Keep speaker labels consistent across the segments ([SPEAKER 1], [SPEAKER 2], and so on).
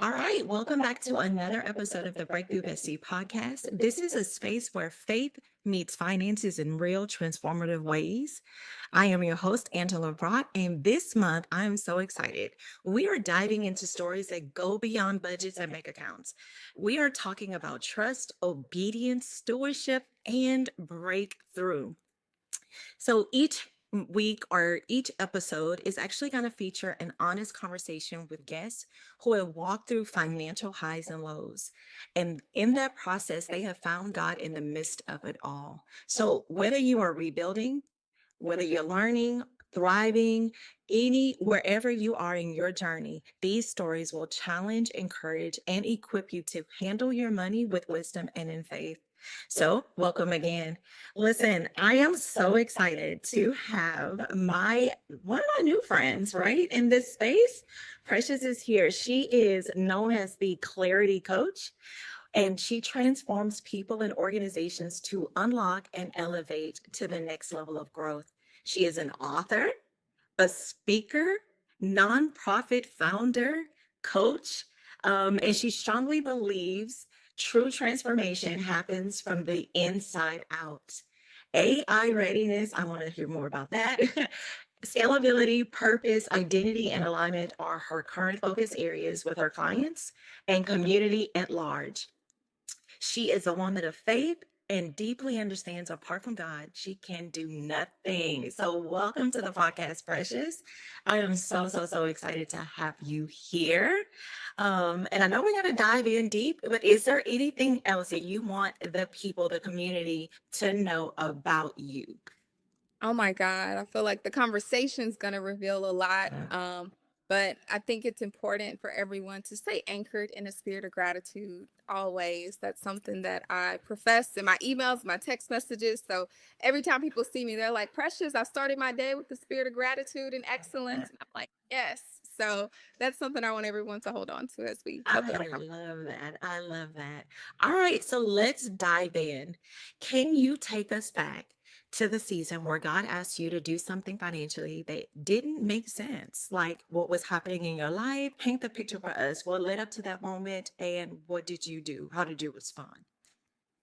[SPEAKER 1] All right, welcome back to another episode of the Breakthrough Bestie podcast. This is a space where faith meets finances in real transformative ways. I am your host, Angela Brock, and this month I am so excited. We are diving into stories that go beyond budgets and bank accounts. We are talking about trust, obedience, stewardship, and breakthrough. So each week or each episode is actually going to feature an honest conversation with guests who have walked through financial highs and lows. And in that process, they have found God in the midst of it all. So whether you are rebuilding, whether you're learning, thriving, wherever you are in your journey, these stories will challenge, encourage, and equip you to handle your money with wisdom and in faith. So, welcome again. Listen, I am so excited to have my one of my new friends, right, in this space. Precious is here. She is known as the Clarity Coach, and she transforms people and organizations to unlock and elevate to the next level of growth. She is an author, a speaker, nonprofit founder, coach, and she strongly believes true transformation happens from the inside out. AI readiness, I want to hear more about that. Scalability, purpose, identity, and alignment are her current focus areas with her clients and community at large. She is a woman of faith and deeply understands apart from God, she can do nothing. So, welcome to the podcast, Precious. I am so excited to have you here. And I know we're going to dive in deep, but is there anything else that you want the people, the community to know about you?
[SPEAKER 2] Oh my God. I feel like the conversation's going to reveal a lot. But I think it's important for everyone to stay anchored in a spirit of gratitude always. That's something that I profess in my emails, my text messages. So every time people see me, they're like, Precious, I started my day with the spirit of gratitude and excellence. And I'm like, yes. So that's something I want everyone to hold on to as we
[SPEAKER 1] I
[SPEAKER 2] go through.
[SPEAKER 1] love that. I love that. All right, so let's dive in. Can you take us back to the season where God asked you to do something financially that didn't make sense? Like what was happening in your life? Paint the picture for us. What led up to that moment and what did you do? How did you respond?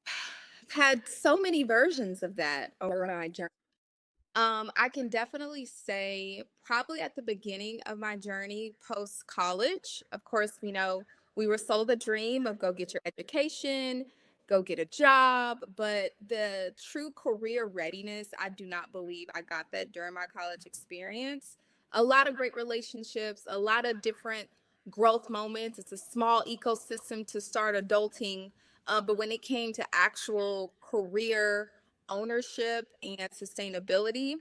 [SPEAKER 2] I've had so many versions of that over my journey. I can definitely say probably at the beginning of my journey post college. Of course, we were sold the dream of go get your education, go get a job, but the true career readiness, I do not believe I got that during my college experience. A lot of great relationships, a lot of different growth moments. It's a small ecosystem to start adulting. But when it came to actual career ownership and sustainability,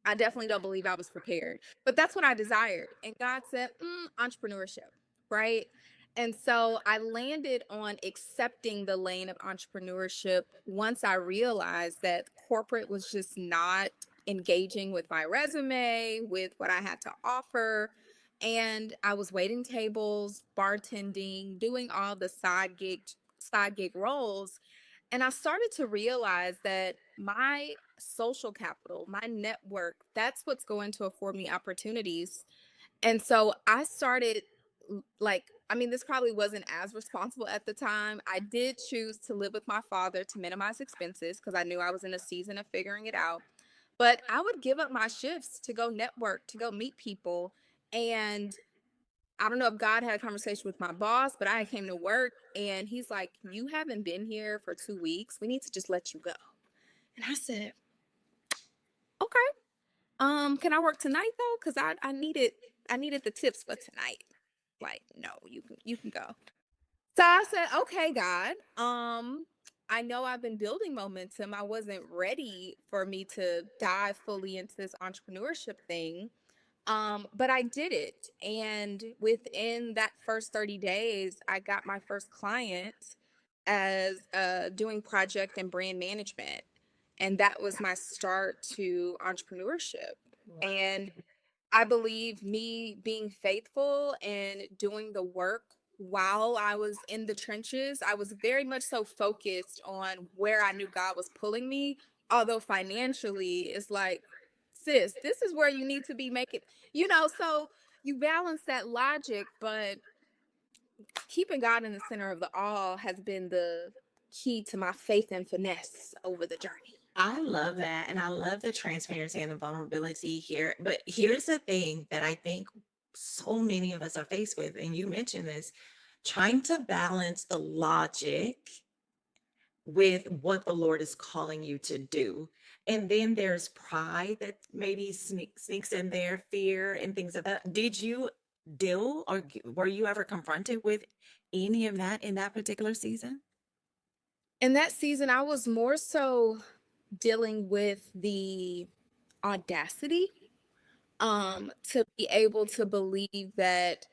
[SPEAKER 2] I definitely don't believe I was prepared. But that's what I desired. And God said, entrepreneurship, right? And so I landed on accepting the lane of entrepreneurship once I realized that corporate was just not engaging with my resume, with what I had to offer. And I was waiting tables, bartending, doing all the side gig roles, and I started to realize that my social capital, my network, that's what's going to afford me opportunities. And so I started this probably wasn't as responsible at the time. I did choose to live with my father to minimize expenses because I knew I was in a season of figuring it out. But I would give up my shifts to go network, to go meet people. And I don't know if God had a conversation with my boss, but I came to work and he's like, "You haven't been here for 2 weeks. We need to just let you go." And I said, "Okay. Can I work tonight though? Because I needed the tips for tonight." Like, no, you can go. So I said, "Okay, God. I know I've been building momentum. I wasn't ready for me to dive fully into this entrepreneurship thing. But I did it. And within that first 30 days, I got my first client as doing project and brand management. And that was my start to entrepreneurship. And I believe me being faithful and doing the work while I was in the trenches, I was very much so focused on where I knew God was pulling me. Although financially, it's like, sis, this is where you need to be making, so you balance that logic, but keeping God in the center of the all has been the key to my faith and finesse over the journey.
[SPEAKER 1] I love that. And I love the transparency and the vulnerability here. But here's the thing that I think so many of us are faced with, and you mentioned this, trying to balance the logic with what the Lord is calling you to do. And then there's pride that maybe sneaks in there, fear and things of that. Did you deal or were you ever confronted with any of that in that particular season?
[SPEAKER 2] In that season, I was more so dealing with the audacity to be able to believe that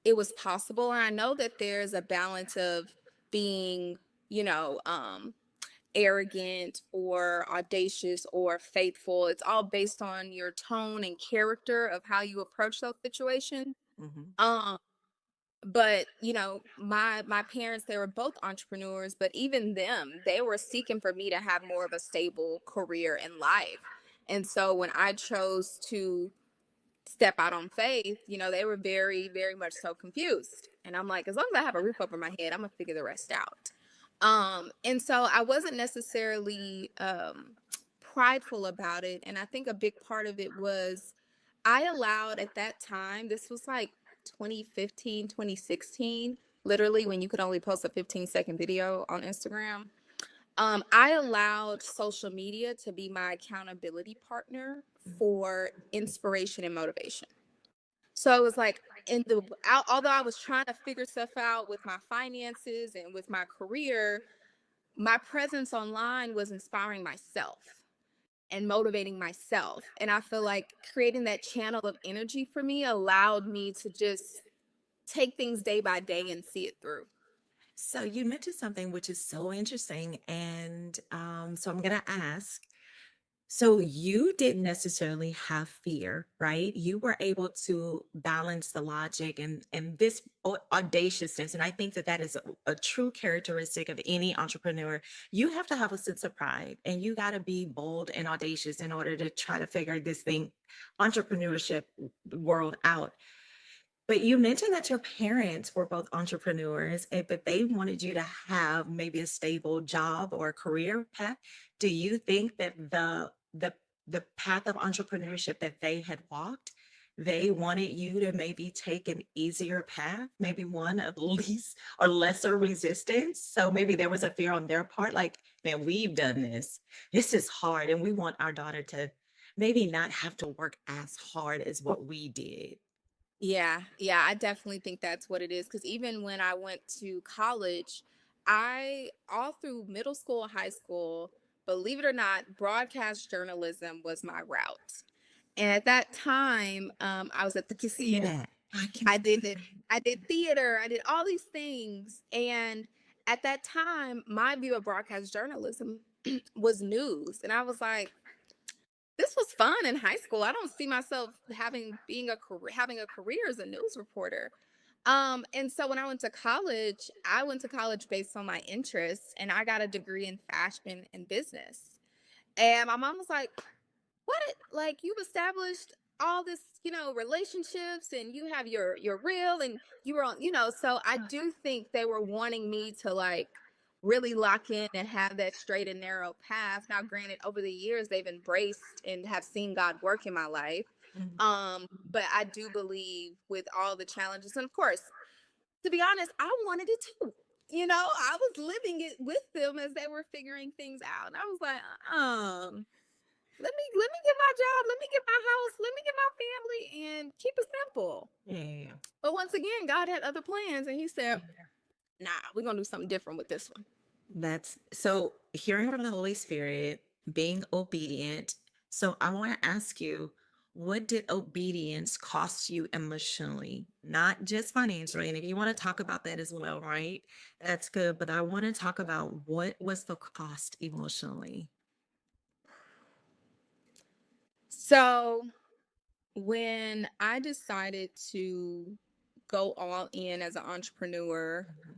[SPEAKER 2] it was possible. And I know that there's a balance of being, you know, arrogant or audacious or faithful. It's all based on your tone and character of how you approach those situations.
[SPEAKER 1] Hmm.
[SPEAKER 2] Um, but you know, my parents, they were both entrepreneurs, but even them, they were seeking for me to have more of a stable career in life. And so when I chose to step out on faith, you know, they were very, very much so confused. And I'm like, as long as I have a roof over my head, I'm gonna figure the rest out. And so I wasn't necessarily prideful about it. And I think a big part of it was I allowed at that time, this was like 2015, 2016, literally when you could only post a 15-second video on Instagram. I allowed social media to be my accountability partner for inspiration and motivation. So it was like although I was trying to figure stuff out with my finances and with my career, my presence online was inspiring myself and motivating myself. And I feel like creating that channel of energy for me allowed me to just take things day by day and see it through.
[SPEAKER 1] So you mentioned something which is so interesting. And so I'm going to ask, so you didn't necessarily have fear, right? You were able to balance the logic and this audaciousness, and I think that that is a true characteristic of any entrepreneur. You have to have a sense of pride, and you got to be bold and audacious in order to try to figure this thing, entrepreneurship world out. But you mentioned that your parents were both entrepreneurs, but they wanted you to have maybe a stable job or a career path. Do you think that the path of entrepreneurship that they had walked, they wanted you to maybe take an easier path, maybe one of least or lesser resistance? So maybe there was a fear on their part, like, man, we've done this. This is hard, and we want our daughter to maybe not have to work as hard as what we did.
[SPEAKER 2] Yeah, yeah, I definitely think that's what it is. Because even when I went to college, all through middle school, high school, believe it or not, broadcast journalism was my route. And at that time, I was at the
[SPEAKER 1] See
[SPEAKER 2] casino.
[SPEAKER 1] that. I can
[SPEAKER 2] I did it. I did theater. I did all these things. And at that time, my view of broadcast journalism was news. And I was like, this was fun in high school. I don't see myself having a career as a news reporter. And so when I went to college based on my interests, and I got a degree in fashion and business. And my mom was like, what, like, you've established all this, you know, relationships, and you have your real, and you were on, you know. So I do think they were wanting me to like really lock in and have that straight and narrow path. Now granted, over the years they've embraced and have seen God work in my life.
[SPEAKER 1] Mhm.
[SPEAKER 2] But I do believe with all the challenges, and of course, to be honest, I wanted it too. You know, I was living it with them as they were figuring things out, and I was like, let me get my job, let me get my house, let me get my family, and keep it simple.
[SPEAKER 1] Yeah.
[SPEAKER 2] But once again, God had other plans, and He said, "Nah, we're gonna do something different with this one."
[SPEAKER 1] That's so hearing from the Holy Spirit, being obedient. So I want to ask you, what did obedience cost you emotionally? Not just financially. And if you want to talk about that as well, right? That's good. But I want to talk about what was the cost emotionally.
[SPEAKER 2] So when I decided to go all in as an entrepreneur,
[SPEAKER 1] Mhm.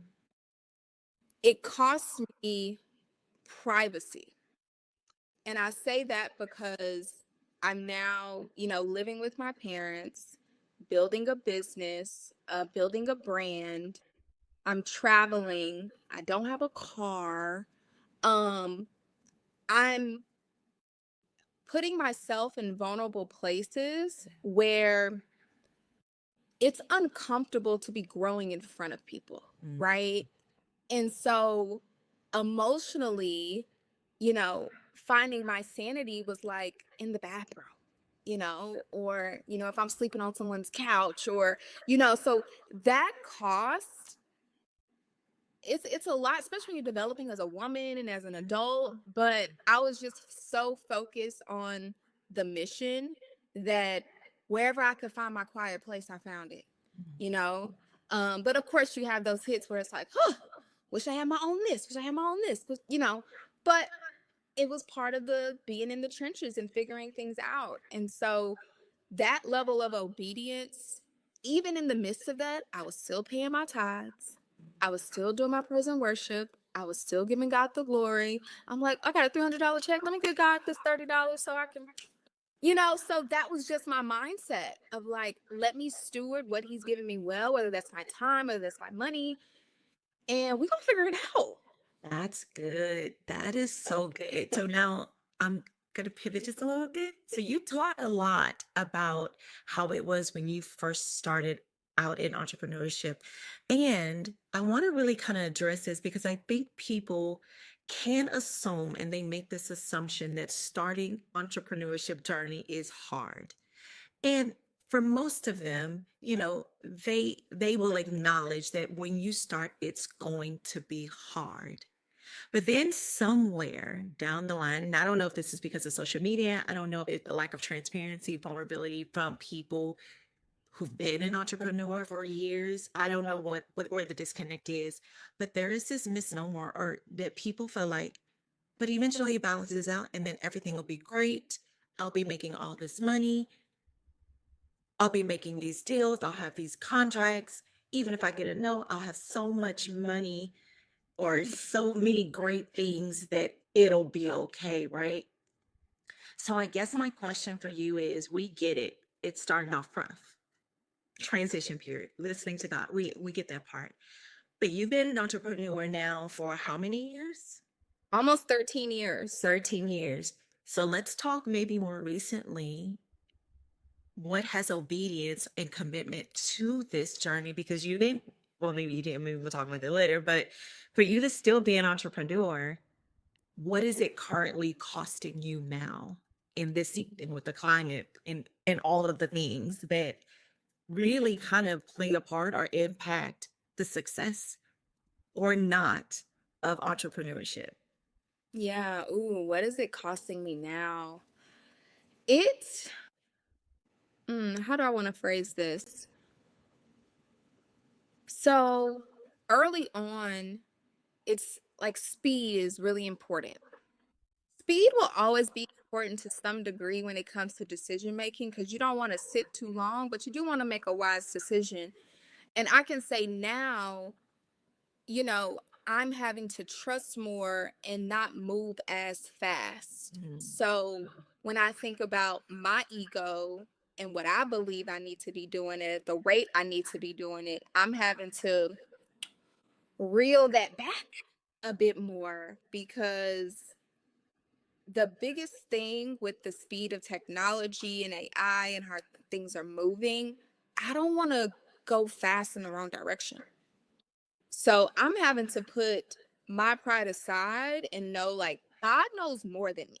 [SPEAKER 2] it cost me privacy. And I say that because I'm now, you know, living with my parents, building a business, building a brand. I'm traveling. I don't have a car. Um, I'm putting myself in vulnerable places where it's uncomfortable to be growing in front of people,
[SPEAKER 1] Mm.
[SPEAKER 2] right? And so emotionally, finding my sanity was like in the bathroom, or, if I'm sleeping on someone's couch or, so that cost, it's a lot, especially when you're developing as a woman and as an adult. But I was just so focused on the mission that wherever I could find my quiet place, I found it, you know. But of course, you have those hits where it's like, huh, wish I had my own this, wish I had my own this, But it was part of the being in the trenches and figuring things out. And so that level of obedience, even in the midst of that, I was still paying my tithes. I was still doing my praise and worship. I was still giving God the glory. I'm like, I got a $300 check. Let me give God this $30 so I can, so that was just my mindset of like, let me steward what he's giving me well, whether that's my time, whether that's my money, and we're gonna figure it out.
[SPEAKER 1] That's good. That is so good. So now I'm going to pivot just a little bit. So you taught a lot about how it was when you first started out in entrepreneurship. And I want to really kind of address this because I think people can assume and they make this assumption that starting entrepreneurship journey is hard. And for most of them, they will acknowledge that when you start, it's going to be hard. But then somewhere down the line, and I don't know if this is because of social media, I don't know if it's the lack of transparency, vulnerability from people who've been an entrepreneur for years. I don't know what where the disconnect is, but there is this misnomer or that people feel like, but eventually it balances out and then everything will be great. I'll be making all this money. I'll be making these deals. I'll have these contracts. Even if I get a no, I'll have so much money or so many great things that it'll be okay, right? So I guess my question for you is we get it. It's starting off rough. Transition period. Listening to God. We get that part. But you've been an entrepreneur now for how many years?
[SPEAKER 2] Almost 13 years.
[SPEAKER 1] 13 years. So let's talk maybe more recently. What has obedience and commitment to this journey? Because you didn't, well, maybe you didn't, maybe we'll talk about that later, but for you to still be an entrepreneur, what is it currently costing you now in this season with the climate and all of the things that really kind of play a part or impact the success or not of entrepreneurship?
[SPEAKER 2] Yeah. Ooh, what is it costing me now? It, how do I want to phrase this? So early on, it's like speed is really important. Speed will always be important to some degree when it comes to decision making because you don't want to sit too long, but you do want to make a wise decision. And I can say now, you know, I'm having to trust more and not move as fast.
[SPEAKER 1] Mhm.
[SPEAKER 2] So when I think about my ego and what I believe I need to be doing at the rate I need to be doing it, I'm having to reel that back a bit more because the biggest thing with the speed of technology and AI and how things are moving, I don't want to go fast in the wrong direction. So I'm having to put my pride aside and know like God knows more than me.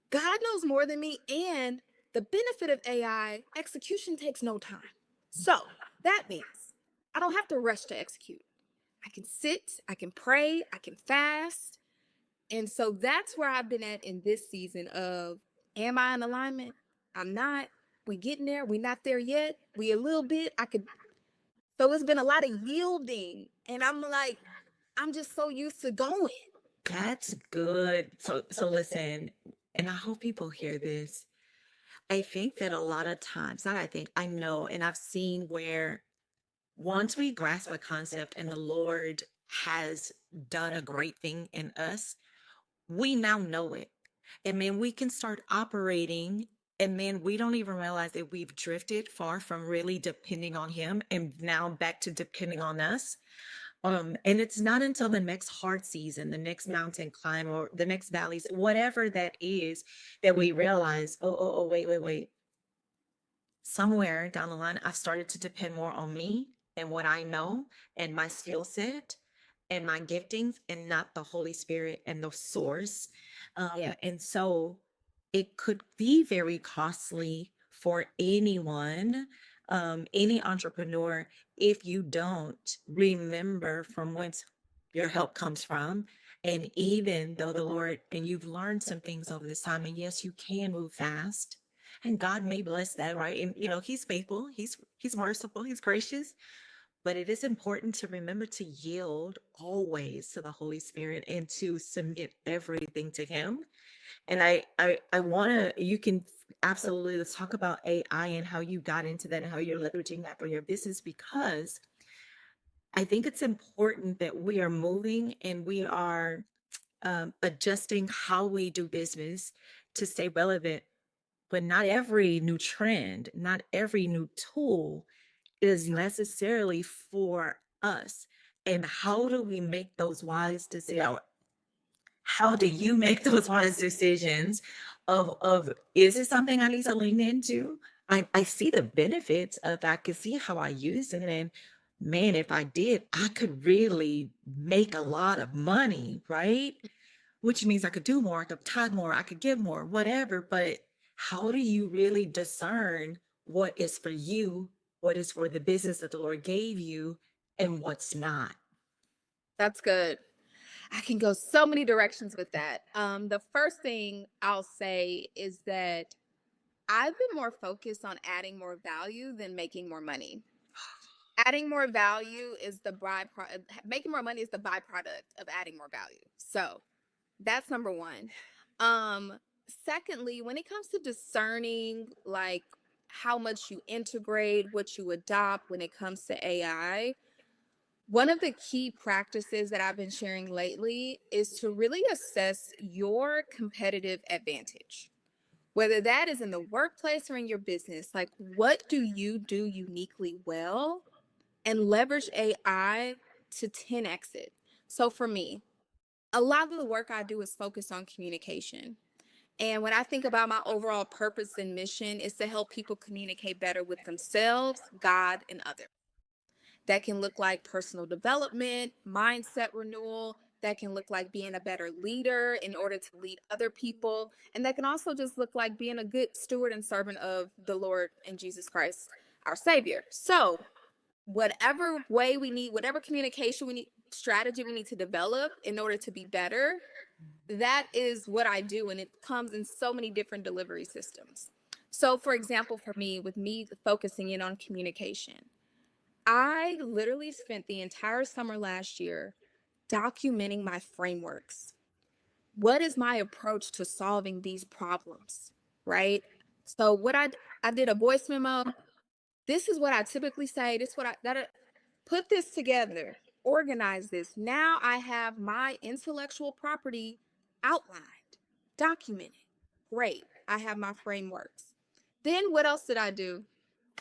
[SPEAKER 2] God knows more than me. And the benefit of AI, execution takes no time. So that means I don't have to rush to execute. I can sit, I can pray, I can fast. And so that's where I've been at in this season of am I in alignment? I'm not. We getting there. We not there yet. We a little bit. I could so it's been a lot of yielding. And I'm like, I'm just so used to going.
[SPEAKER 1] That's good. So listen, and I hope people hear this. I think that a lot of times, not I think, I know, and I've seen where once we grasp a concept and the Lord has done a great thing in us, we now know it. And then we can start operating And then we don't even realize that we've drifted far from really depending on him and now back to depending on us. And it's not until the next hard season, the next mountain climb, or the next valleys, whatever that is, that we realize, wait. Somewhere down the line, I started to depend more on me and what I know and my skill set and my giftings, and not the Holy Spirit and the source. And so it could be very costly for anyone, any entrepreneur, if you don't remember from whence your help comes from. And even though the Lord, and you've learned some things over this time, and yes, you can move fast, and God may bless that, right? And he's faithful, he's merciful, he's gracious. But it is important to remember to yield always to the Holy Spirit and to submit everything to him. And I want to, you can absolutely, let's talk about AI and how you got into that and how you're leveraging that for your business, because I think it's important that we are moving and we are adjusting how we do business to stay relevant. But not every new trend, not every new tool is necessarily for us. And how do we make those wise decisions? How do you make those wise decisions of is it something I need to lean into? I see the benefits of, I can see how I use it. And man, if I did, I could really make a lot of money, right? Which means I could do more, I could tithe more, I could give more, whatever. But how do you really discern what is for you, what is for the business that the Lord gave you, and what's not?
[SPEAKER 2] That's good. I can go so many directions with that. The first thing I'll say is that I've been more focused on adding more value than making more money. Adding more value is the byproduct, making more money is the byproduct of adding more value. So that's number one. Um, Secondly, when it comes to discerning like how much you integrate, what you adopt when it comes to AI, one of the key practices that I've been sharing lately is to really assess your competitive advantage. Whether that is in the workplace or in your business, like what do you do uniquely well, and leverage AI to 10x it. So for me, a lot of the work I do is focused on communication. And when I think about my overall purpose and mission is to help people communicate better with themselves, God, and others. That can look like personal development, mindset renewal. That can look like being a better leader in order to lead other people. And that can also just look like being a good steward and servant of the Lord and Jesus Christ, our Savior. So, whatever way we need, whatever communication we need, strategy we need to develop in order to be better, that is what I do. And it comes in so many different delivery systems. So, for example, for me, with me focusing in on communication, I literally spent the entire summer last year documenting my frameworks. What is my approach to solving these problems? Right? So I did a voice memo. This is what I typically say. This is what I that put this together, organize this. Now I have my intellectual property outlined, documented. Great. I have my frameworks. Then what else did I do?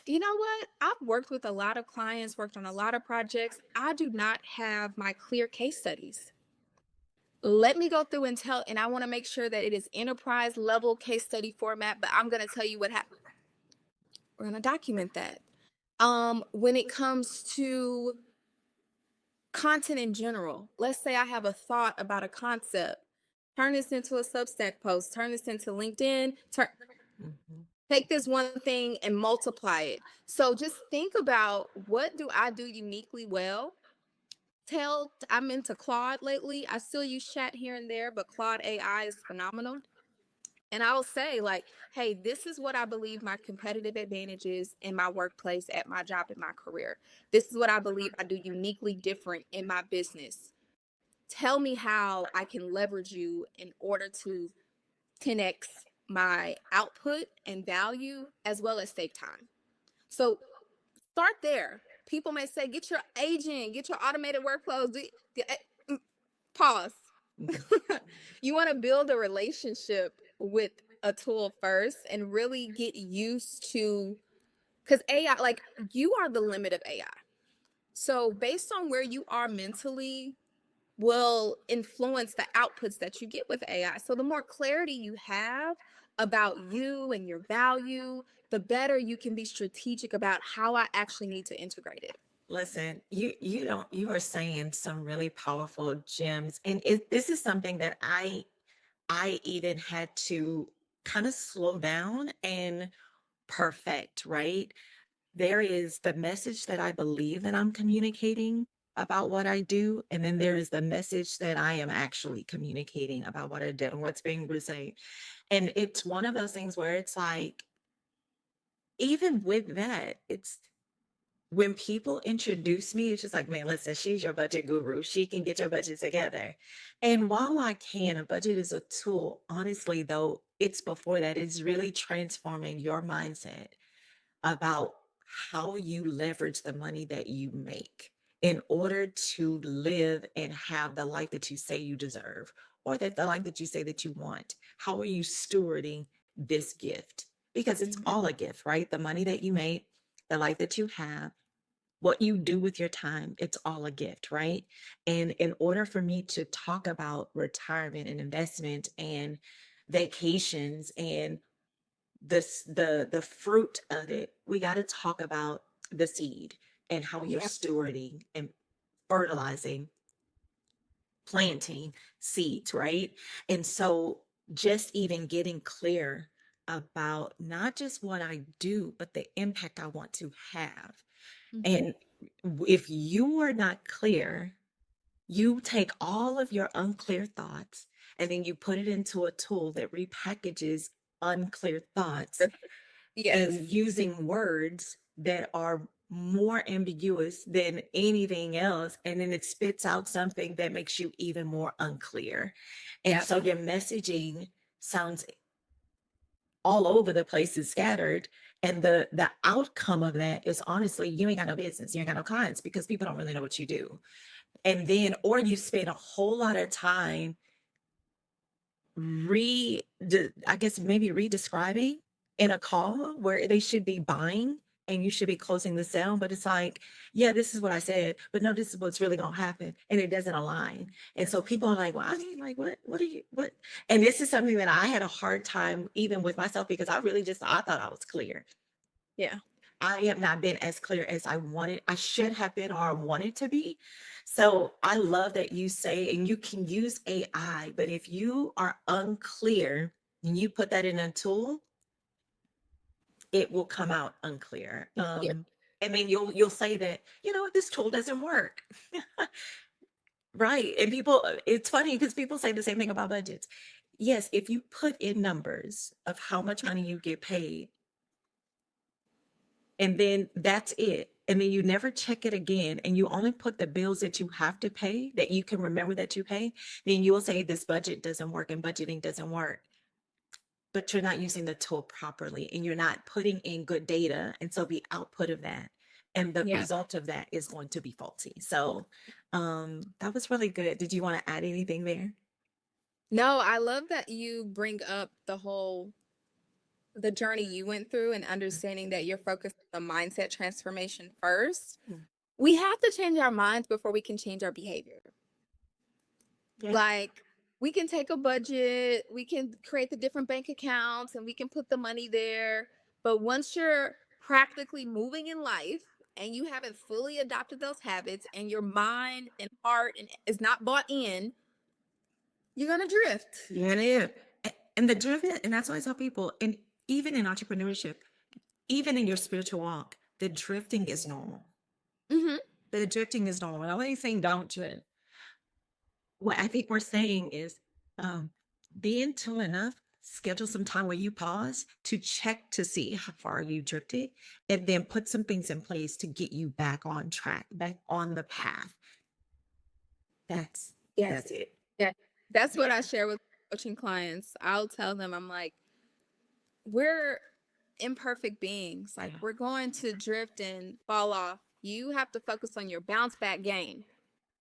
[SPEAKER 2] You know what? I've worked with a lot of clients, worked on a lot of projects. I do not have my clear case studies. Let me go through and tell, and I want to make sure that it is enterprise level case study format, but I'm going to tell you what happened. We're going to document that. When it comes to content in general, let's say I have a thought about a concept, turn this into a Substack post, turn this into LinkedIn,
[SPEAKER 1] Mhm.
[SPEAKER 2] take this one thing and multiply it. So just think about, what do I do uniquely well? I'm into Claude lately. I still use chat here and there, but Claude AI is phenomenal. And I'll say, like, hey, this is what I believe my competitive advantage is in my workplace, at my job, in my career. This is what I believe I do uniquely different in my business. Tell me how I can leverage you in order to 10x my output and value, as well as save time. So start there. People may say, get your agent, get your automated workflows. Pause. You want to build a relationship with a tool first and really get used to, because AI, like, you are the limit of AI. So based on where you are mentally will influence the outputs that you get with AI. So the more clarity you have about you and your value, the better you can be strategic about how I actually need to integrate it.
[SPEAKER 1] Listen, you don't you are saying some really powerful gems, and this is something that I even had to kind of slow down and perfect, right? There is the message that I believe that I'm communicating about what I do, and then there is the message that I am actually communicating about what I do and what's being received. And it's one of those things where it's like, even with that, it's when people introduce me, it's just like, man, listen, she's your budget guru. She can get your budget together. And while I can, a budget is a tool. Honestly, though, it's before that, it's really transforming your mindset about how you leverage the money that you make in order to live and have the life that you say you deserve, or that the life that you say that you want. How are you stewarding this gift? Because it's
[SPEAKER 2] Mhm.
[SPEAKER 1] all a gift, right? The money that you make, the life that you have, what you do with your time, it's all a gift, right? And in order for me to talk about retirement and investment and vacations and the fruit of it, we got to talk about the seed and how you're
[SPEAKER 2] Yep.
[SPEAKER 1] stewarding and fertilizing, planting seeds, right? And so just even getting clear about not just what I do, but the impact I want to have.
[SPEAKER 2] Mhm.
[SPEAKER 1] And if you are not clear, you take all of your unclear thoughts and then you put it into a tool that repackages unclear thoughts
[SPEAKER 2] Yes.
[SPEAKER 1] and using words that are more ambiguous than anything else. And then it spits out something that makes you even more unclear. And
[SPEAKER 2] Yep.
[SPEAKER 1] so your messaging sounds all over the place and scattered. And the outcome of that is honestly, you ain't got no business, you ain't got no clients because people don't really know what you do. And then, or you spend a whole lot of time I guess maybe re-describing in a call where they should be buying and you should be closing the sale, but it's like, yeah, this is what I said, but no, this is what's really gonna happen, and it doesn't align. And so people are like, well, I mean, like, what are you, what? And this is something that I had a hard time even with myself because I thought I was clear.
[SPEAKER 2] Yeah.
[SPEAKER 1] I have not been as clear as I should have been or I wanted to be. So I love that you say, and you can use AI, but if you are unclear and you put that in a tool, it will come out unclear.
[SPEAKER 2] Yeah.
[SPEAKER 1] And then you'll say that, you know what, this tool doesn't work. Right. And people, it's funny because people say the same thing about budgets. Yes, if you put in numbers of how much money you get paid, and then that's it. And then you never check it again, and you only put the bills that you have to pay that you can remember that you pay, then you will say this budget doesn't work and budgeting doesn't work. But you're not using the tool properly and you're not putting in good data. And so the output of that and the
[SPEAKER 2] Yeah.
[SPEAKER 1] result of that is going to be faulty. So that was really good. Did you want to add anything there?
[SPEAKER 2] No, I love that you bring up the journey you went through and understanding that you're focused on the mindset transformation first.
[SPEAKER 1] Mm.
[SPEAKER 2] We have to change our minds before we can change our behavior.
[SPEAKER 1] Yeah.
[SPEAKER 2] Like, we can take a budget, we can create the different bank accounts, and we can put the money there. But once you're practically moving in life and you haven't fully adopted those habits and your mind and heart and is not bought in, you're gonna drift.
[SPEAKER 1] Yeah, it is. And the driven, and that's why I tell people, and even in entrepreneurship, even in your spiritual walk, the drifting is normal.
[SPEAKER 2] Hmm.
[SPEAKER 1] The drifting is normal. I'm not saying don't drift. What I think we're saying is um, be in tune enough, schedule some time where you pause to check to see how far you drifted, and then put some things in place to get you back on track, back on the path. That's
[SPEAKER 2] Yes.
[SPEAKER 1] that's it.
[SPEAKER 2] Yeah. That's what I share with coaching clients. I'll tell them, I'm like, we're imperfect beings. Like,
[SPEAKER 1] Yeah.
[SPEAKER 2] we're going to drift and fall off. You have to focus on your bounce back game.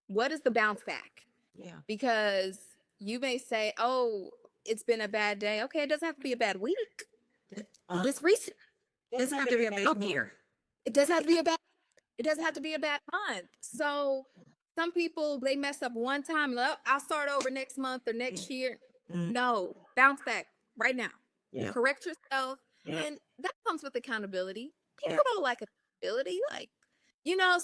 [SPEAKER 2] What is the bounce back?
[SPEAKER 1] Yeah.
[SPEAKER 2] Because you may say, oh, it's been a bad day. Okay, it doesn't have to be a bad week.
[SPEAKER 1] This recent doesn't have to be a bad year.
[SPEAKER 2] It doesn't have to be a bad. It doesn't have to be a bad month. So some people, they mess up one time. I'll start over next month or next year.
[SPEAKER 1] Mm,
[SPEAKER 2] No, bounce back right now.
[SPEAKER 1] yeah.
[SPEAKER 2] Correct yourself,
[SPEAKER 1] Yeah.
[SPEAKER 2] and that comes with accountability.
[SPEAKER 1] Yeah.
[SPEAKER 2] People don't like accountability, like,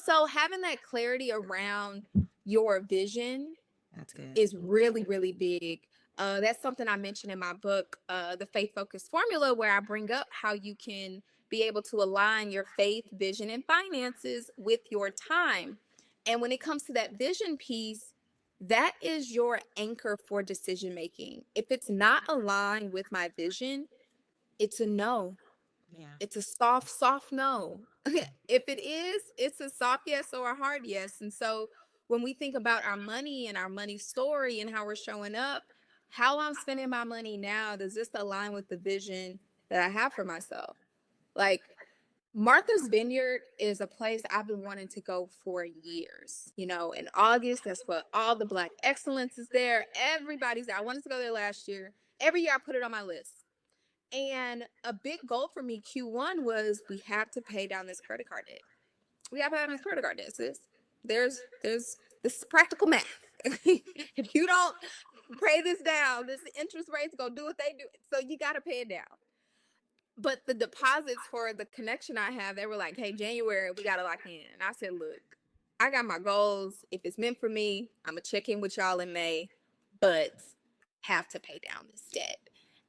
[SPEAKER 2] so having that clarity around your vision
[SPEAKER 1] That's good.
[SPEAKER 2] is really, really big. That's something I mentioned in my book, The Faith Focused Formula, where I bring up how you can be able to align your faith, vision, and finances with your time. And when it comes to that vision piece, that is your anchor for decision making. If it's not aligned with my vision, it's a no.
[SPEAKER 1] Yeah.
[SPEAKER 2] It's a soft, soft no. If it is, it's a soft yes or a hard yes. And so when we think about our money and our money story and how we're showing up, how I'm spending my money now, does this align with the vision that I have for myself? Like, Martha's Vineyard is a place I've been wanting to go for years. In August, that's what all the Black excellence is there. Everybody's there. I wanted to go there last year. Every year I put it on my list. And a big goal for me, Q1, was we have to pay down this credit card debt. We have to pay down this credit card debt, sis. This is practical math. If you don't pay this down, this interest rates gonna do what they do. So you gotta pay it down. But the deposits for the connection I have, they were like, hey, January, we gotta lock in. And I said, look, I got my goals. If it's meant for me, I'm gonna check in with y'all in May, but have to pay down this debt.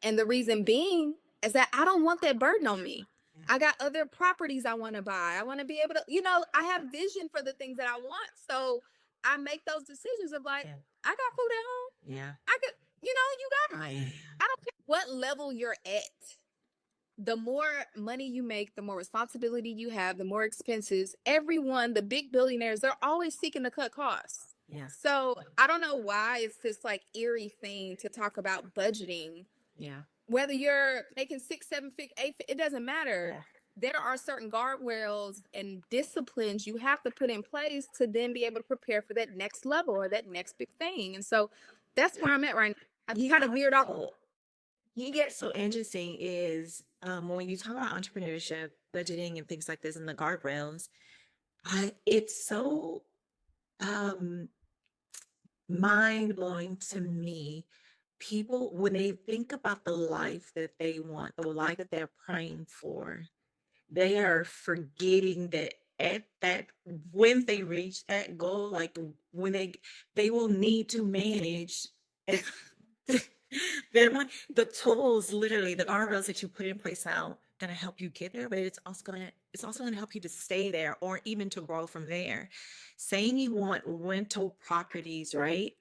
[SPEAKER 2] And the reason being is that I don't want that burden on me. I got other properties I want to buy. I want to be able to, I have vision for the things that I want. So I make those decisions of like,
[SPEAKER 1] Yeah.
[SPEAKER 2] I got food at home.
[SPEAKER 1] Yeah.
[SPEAKER 2] I could, you got, I don't care what level you're at. The more money you make, the more responsibility you have, the more expenses. Everyone, the big billionaires, they're always seeking to cut costs.
[SPEAKER 1] Yeah.
[SPEAKER 2] So I don't know why it's this like eerie thing to talk about budgeting.
[SPEAKER 1] Yeah.
[SPEAKER 2] Whether you're making 6, 7, 8, it doesn't matter.
[SPEAKER 1] Yeah.
[SPEAKER 2] There are certain guardrails and disciplines you have to put in place to then be able to prepare for that next level or that next big thing. And so that's where I'm at right now. I've kind of veered off.
[SPEAKER 1] You get so interesting is when you talk about entrepreneurship, budgeting, and things like this, and the guardrails. It's so mind blowing to me. People, when they think about the life that they want, the life that they're praying for, they are forgetting that at that when they reach that goal, like when they will need to manage the tools, literally the guardrails that you put in place now gonna help you get there, but it's also gonna help you to stay there or even to grow from there. Saying you want rental properties, right?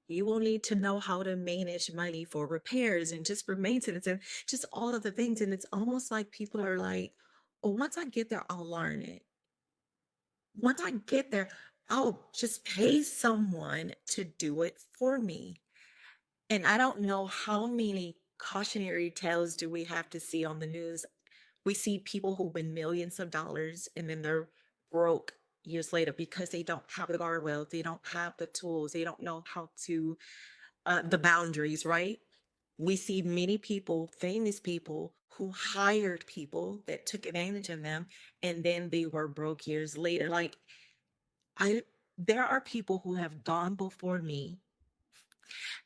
[SPEAKER 1] You will need to know how to manage money for repairs and just for maintenance and just all of the things. And it's almost like people are like, oh, once I get there, I'll learn it. Once I get there, I'll just pay someone to do it for me. And I don't know how many cautionary tales do we have to see on the news. We see people who win millions of dollars and then they're broke years later because they don't have the guardrails, they don't have the tools, they don't know how to the boundaries, right? We see many people, famous people, who hired people that took advantage of them, and then they were broke years later. Like I, there are people who have gone before me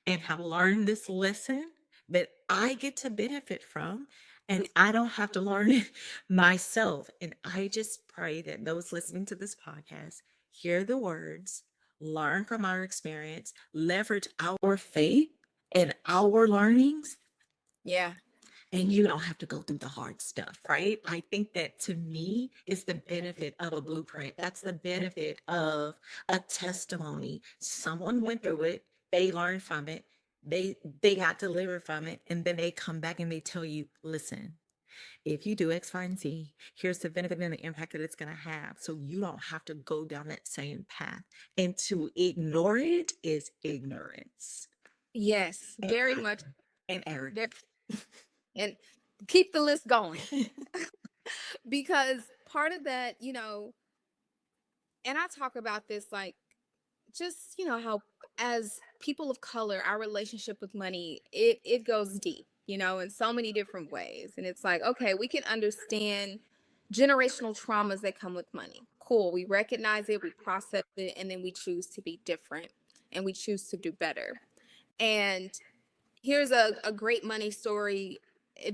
[SPEAKER 1] and have learned this lesson that I get to benefit from, and I don't have to learn it myself. And I just pray that those listening to this podcast hear the words, learn from our experience, leverage our faith and our learnings,
[SPEAKER 2] Yeah.
[SPEAKER 1] and you don't have to go through the hard stuff, right? I think that to me is the benefit of a blueprint. That's the benefit of a testimony. Someone went through it, they learned from it, they got delivered from it, and then they come back and they tell you, listen, if you do X, Y, and Z, here's the benefit and the impact that it's going to have. So you don't have to go down that same path. And to ignore it is ignorance
[SPEAKER 2] Yes, very much.
[SPEAKER 1] and arrogance.
[SPEAKER 2] And keep the list going. Because part of that, and I talk about this like just, how as people of color, our relationship with money, it goes deep, in so many different ways. And it's like, okay, we can understand generational traumas that come with money. Cool. We recognize it, we process it, and then we choose to be different and we choose to do better. And here's a great money story,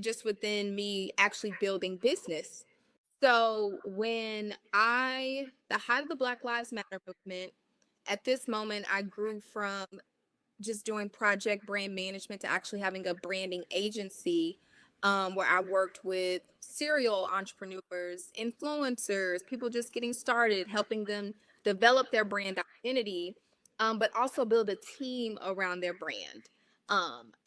[SPEAKER 2] just within me actually building business. So the height of the Black Lives Matter movement, at this moment, I grew from just doing project brand management to actually having a branding agency, where I worked with serial entrepreneurs, influencers, people just getting started, helping them develop their brand identity, but also build a team around their brand.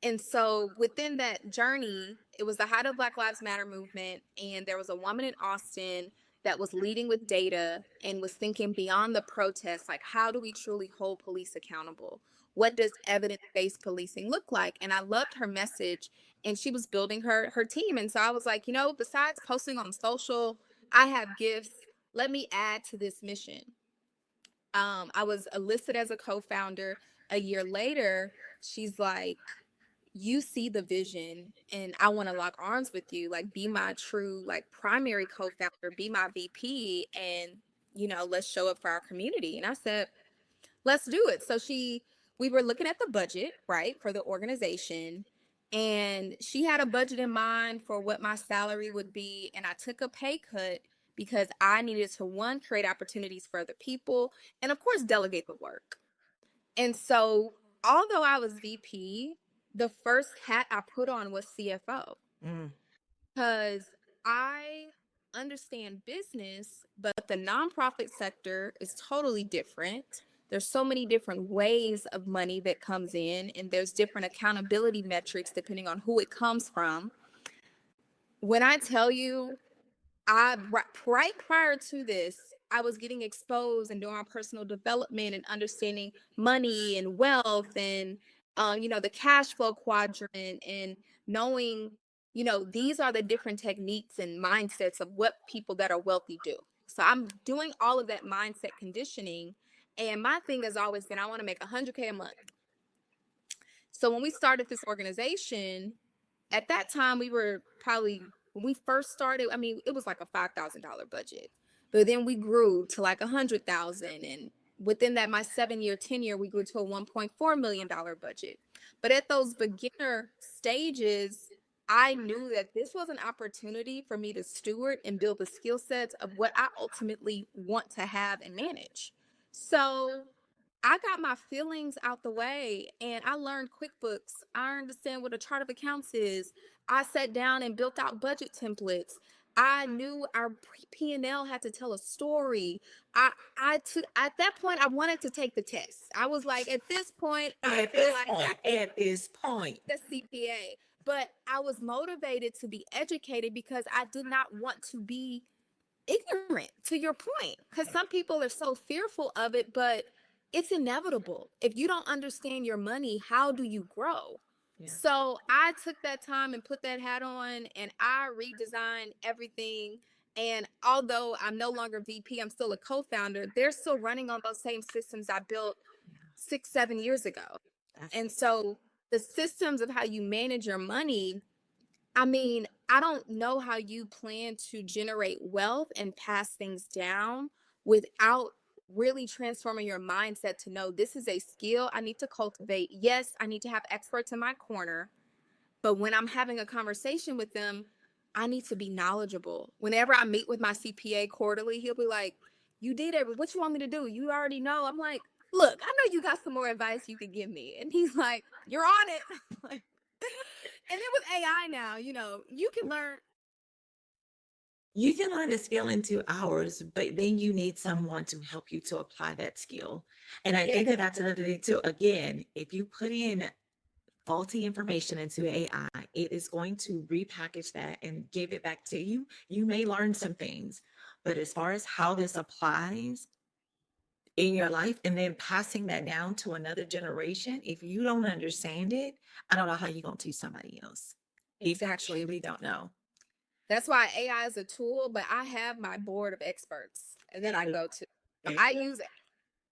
[SPEAKER 2] And so within that journey, it was the height of Black Lives Matter movement, and there was a woman in Austin that was leading with data and was thinking beyond the protests, like how do we truly hold police accountable? What does evidence-based policing look like? And I loved her message, and she was building her team. And so I was like, besides posting on social, I have gifts. Let me add to this mission. I was listed as a co-founder. A year later, she's like, you see the vision and I want to lock arms with you, like be my true like primary co-founder, be my VP, and let's show up for our community. And I said, let's do it. So we were looking at the budget, right, for the organization. And she had a budget in mind for what my salary would be. And I took a pay cut because I needed to, one, create opportunities for other people, and of course, delegate the work. And so, although I was VP, the first hat I put on was CFO,
[SPEAKER 1] Mm.
[SPEAKER 2] because I understand business, but the nonprofit sector is totally different. There's so many different ways of money that comes in, and there's different accountability metrics depending on who it comes from. When I tell you, right prior to this, I was getting exposed and doing my personal development and understanding money and wealth and the cash flow quadrant, and knowing these are the different techniques and mindsets of what people that are wealthy do. So I'm doing all of that mindset conditioning, and my thing has always been I want to make 100K a month. So when we started this organization, at that time we were probably, when we first started, I mean, it was like a $5,000 budget, but then we grew to like 100,000, and within that, my 7-year tenure, we grew to a $1.4 million budget. But at those beginner stages, I knew that this was an opportunity for me to steward and build the skill sets of what I ultimately want to have and manage. So I got my feelings out the way, and I learned QuickBooks. I understand what a chart of accounts is. I sat down and built out budget templates. I knew our P&L had to tell a story. I took, at that point I wanted to take the test. I was like, at this point, I
[SPEAKER 1] At
[SPEAKER 2] feel
[SPEAKER 1] this
[SPEAKER 2] like
[SPEAKER 1] point, at this point.
[SPEAKER 2] the CPA. But I was motivated to be educated because I did not want to be ignorant, to your point, because some people are so fearful of it, but it's inevitable. If you don't understand your money, how do you grow?
[SPEAKER 1] Yeah.
[SPEAKER 2] So I took that time and put that hat on, and I redesigned everything. And although I'm no longer VP, I'm still a co-founder, they're still running on those same systems I built 6 7 years ago. And so the systems of how you manage your money, I mean, I don't know how you plan to generate wealth and pass things down without really transforming your mindset to know this is a skill I need to cultivate. Yes, I need to have experts in my corner, but when I'm having a conversation with them, I need to be knowledgeable. Whenever I meet with my CPA quarterly, he'll be like, "You did it. What you want me to do? You already know." I'm like, "Look, I know you got some more advice you could give me." And he's like, "You're on it." Like, and then with AI now, you can learn.
[SPEAKER 1] You can learn a skill in 2 hours, but then you need someone to help you to apply that skill. And I think that that's another thing too. Again, if you put in faulty information into AI, it is going to repackage that and give it back to you. You may learn some things, but as far as how this applies in your life and then passing that down to another generation, if you don't understand it, I don't know how you're going to teach somebody else. If actually we don't know.
[SPEAKER 2] That's why AI is a tool, but I have my board of experts, and then I go to. I use it.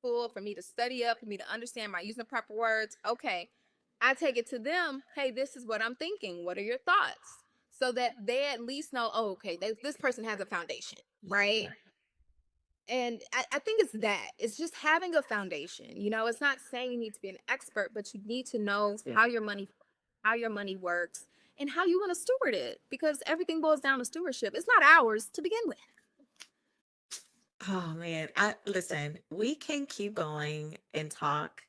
[SPEAKER 2] full, for me to study up, for me to understand my using the proper words. Okay, I take it to them. Hey, this is what I'm thinking. What are your thoughts? So that they at least know, oh, okay, this person has a foundation, right? And I think it's that. It's just having a foundation. It's not saying you need to be an expert, but you need to know
[SPEAKER 1] Yeah.
[SPEAKER 2] how your money works and how you want to steward it, because everything boils down to stewardship. It's not ours to begin with.
[SPEAKER 1] Oh man, I listen, we can keep going and talk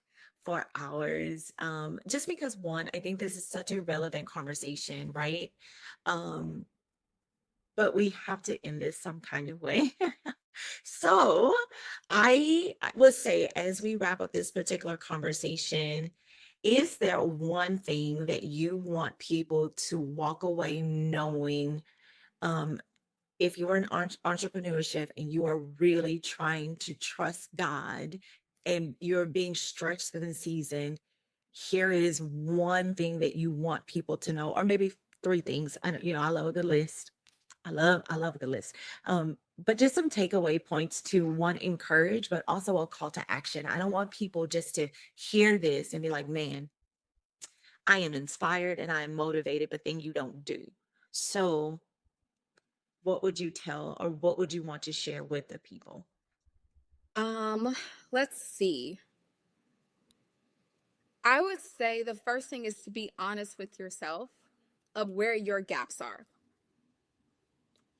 [SPEAKER 1] for hours. Just because one, I think this is such a relevant conversation, right? Um, but we have to end this some kind of way. So I would say, as we wrap up this particular conversation, is there one thing that you want people to walk away knowing, um, if you're in entrepreneurship and you are really trying to trust God and you're being stretched in the season, here is one thing that you want people to know, or maybe three things. I love a good list. I love the list. But just some takeaway points to one, encourage, but also a call to action. I don't want people just to hear this and be like, man, I am inspired and I am motivated, but then you don't do. So what would you tell or what would you want to share with the people?
[SPEAKER 2] Um, let's see. I would say the first thing is to be honest with yourself of where your gaps are.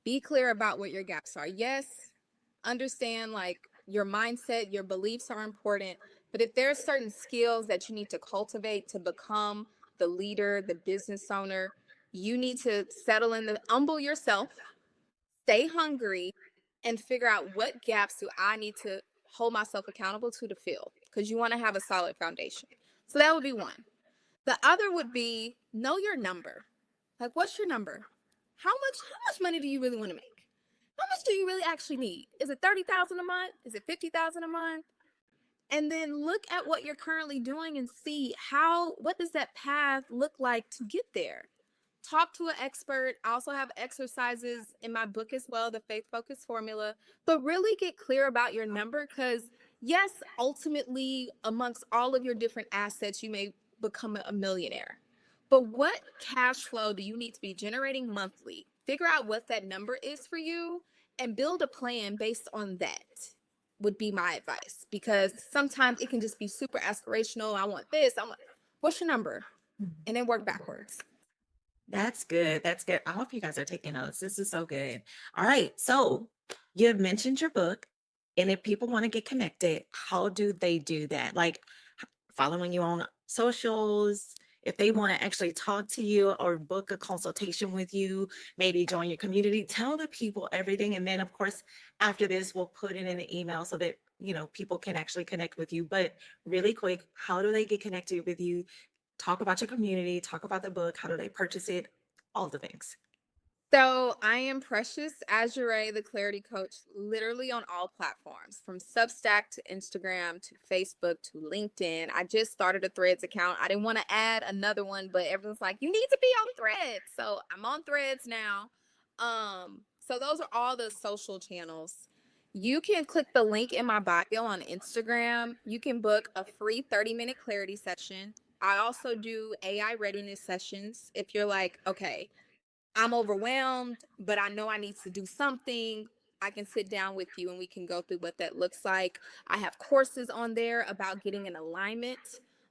[SPEAKER 2] Be clear about what your gaps are. Yes, understand like your mindset, your beliefs are important, but if there are certain skills that you need to cultivate to become the leader, the business owner, you need to settle in the humble yourself, stay hungry, and figure out what gaps do I need to hold myself accountable to fill, because you want to have a solid foundation. So that would be one. The other would be know your number. Like, what's your number? How much money do you really want to make? How much do you really actually need? Is it 30,000 a month? Is it 50,000 a month? And then look at what you're currently doing and see what does that path look like to get there. Talk to an expert. I also have exercises in my book as well, the faith focused formula. But really get clear about your number, because yes, ultimately amongst all of your different assets you may become a millionaire, but what cash flow do you need to be generating monthly? Figure out what that number is for you and build a plan based on that, would be my advice, because sometimes it can just be super aspirational. I want this, what's your number, and then work backwards.
[SPEAKER 1] That's good. That's good. I hope you guys are taking notes. This is so good. All right. So you have mentioned your book. And if people want to get connected, how do they do that? Like following you on socials, if they want to actually talk to you or book a consultation with you, maybe join your community, tell the people everything. And then, of course, after this, we'll put it in an email so that, people can actually connect with you. But really quick, how do they get connected with you? Talk about your community, talk about the book, how do they purchase it, all the things.
[SPEAKER 2] So I am Precious Azurée, the Clarity Coach, literally on all platforms, from Substack to Instagram to Facebook to LinkedIn. I just started a Threads account. I didn't want to add another one, but everyone's like, you need to be on Threads. So I'm on Threads now. So those are all the social channels. You can click the link in my bio on Instagram. You can book a free 30-minute clarity session. I also do AI readiness sessions. If you're like, okay, I'm overwhelmed, but I know I need to do something, I can sit down with you and we can go through what that looks like. I have courses on there about getting in alignment,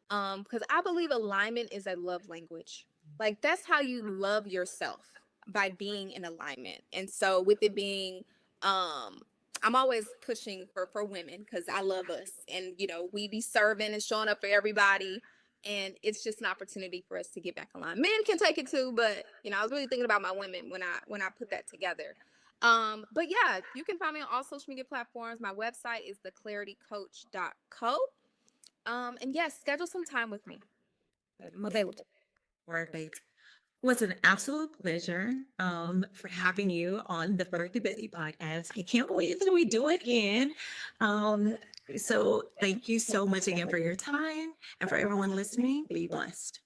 [SPEAKER 2] because I believe alignment is a love language. Like, that's how you love yourself, by being in alignment. And so, with it being, I'm always pushing for women, because I love us, and we be serving and showing up for everybody, and it's just an opportunity for us to get back in line. Men can take it too, but I was really thinking about my women when I put that together. But yeah, you can find me on all social media platforms. My website is theclaritycoach.co. And yes, schedule some time with me. I'm available.
[SPEAKER 1] Perfect. It was an absolute pleasure for having you on the Birthday Busy podcast. I can't wait until we do it again. Um, so thank you so much again for your time and for everyone listening. Be blessed.